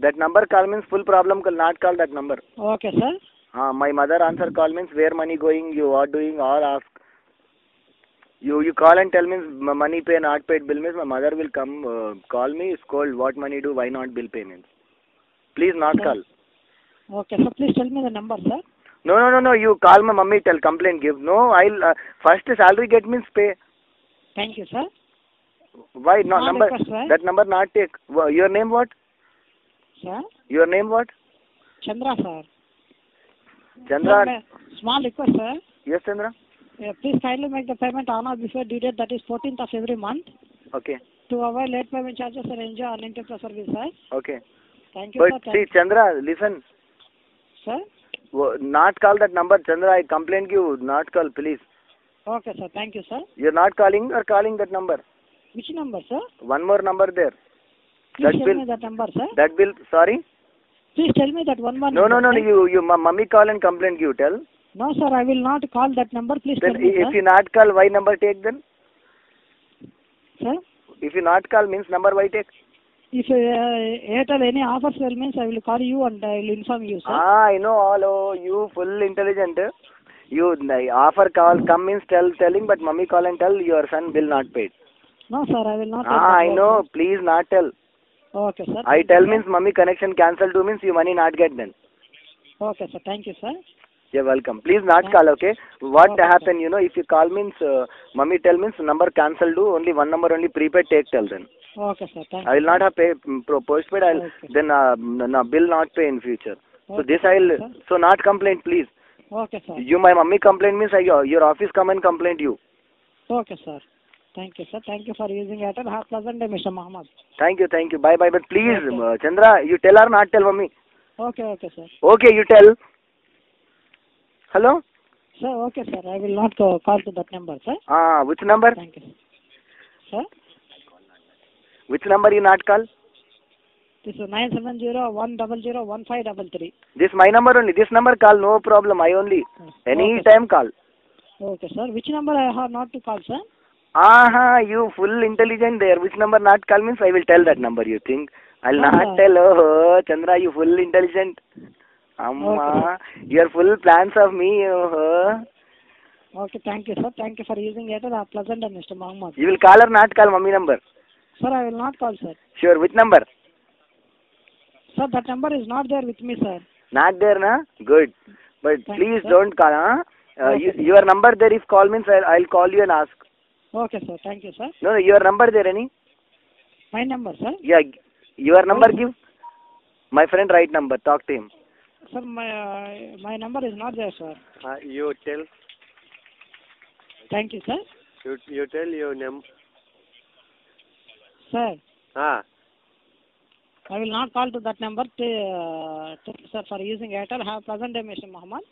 That number call means full problem. Call not call that number. Okay, sir. My mother answer call means where money going. You are doing all ask. You call and tell means money pay not paid bill means my mother will come call me scold what money do why not bill payments. Please not Sir. call. Okay, so please tell me the number, sir. No. You call my mummy, tell complaint give. No, I'll first salary get means pay. Thank you, sir. Why not Small number? request, sir. That number not take. Your name what? Sir? Your name what? Chandra, sir. Chandra. Sir, small request, sir. Yes, Chandra. Please kindly make the payment on or before due date, that is 14th of every month, Okay. to avoid late payment charges and enjoy uninterrupted service, sir. Okay. Thank you, But sir. see, Chandra, listen. Sir? Not call that number, Chandra. I complain you. Not call, please. Okay, sir. Thank you, sir. You're not calling or calling that number. Which number, sir? One more number there. Please That tell bill. me that number, sir. That bill. Sorry. Please tell me that one more No. number. Sir. You mummy call and complain you tell. No, sir. I will not call that number. Please Then tell me, if sir. you not call, why number take then? Sir? If you not call means number why take? If Airtel any offers well means I will call you and I will inform you, sir. I know all. Oh, you full intelligent. You offer call come means telling, but mummy call and tell your son bill not paid. No, sir. I will not. I know. Please not tell. Okay, sir. I tell means mummy connection cancel to means you money not get then. Okay, sir. Thank you, sir. You're welcome. Please not call, okay? What Okay, happen, if you call means, mummy tell means number cancel do, only one number only prepaid take tell then. Okay, sir. Thank I you. will not have pay postpaid, I'll Okay. then bill not pay in future. So Okay, this sir. I'll, so not complaint please. Okay, sir. You my mummy complaint means your office come and complaint you. Okay, sir. Thank you, sir. Thank you for using Airtel. Have a pleasant day, Mr. Mohammed. Thank you. Bye. But please, Okay. Chandra, you tell or not tell mummy? Okay, sir. Okay, you tell. Hello? Sir, okay, sir. I will not call to that number, sir. Which number? Thank you. Sir? Which number you not call? This is 970-100-1533. This my number only. This number call, no problem. I only. Any Okay, time call. Okay, sir. Which number I have not to call, sir? You full intelligent there. Which number not call means I will tell that number you think. I'll No, not sir. tell. Oh, Chandra, you full intelligent. Amma, you're full plans of me. Oh. Okay, thank you, sir. Thank you for using Airtel. Have a pleasant day, Mr. Mohammed. You will call or not call mummy number? Sir, I will not call, sir. Sure. Which number? Sir, that number is not there with me, sir. Not there, na? Good. But Thank please you, sir. don't call, huh? Okay, sir. Your number there, if call means I'll call you and ask. Okay, sir. Thank you, sir. No, your number there, any? My number, sir? Yeah, your number Yes, sir. give. My friend right number, talk to him. Sir, my number is not there, sir. You tell. Thank you, sir. You tell your name. Sir, Ah. I will not call to that number. Thank you, sir, for using Airtel. Have a pleasant day, Mr. Mohammed.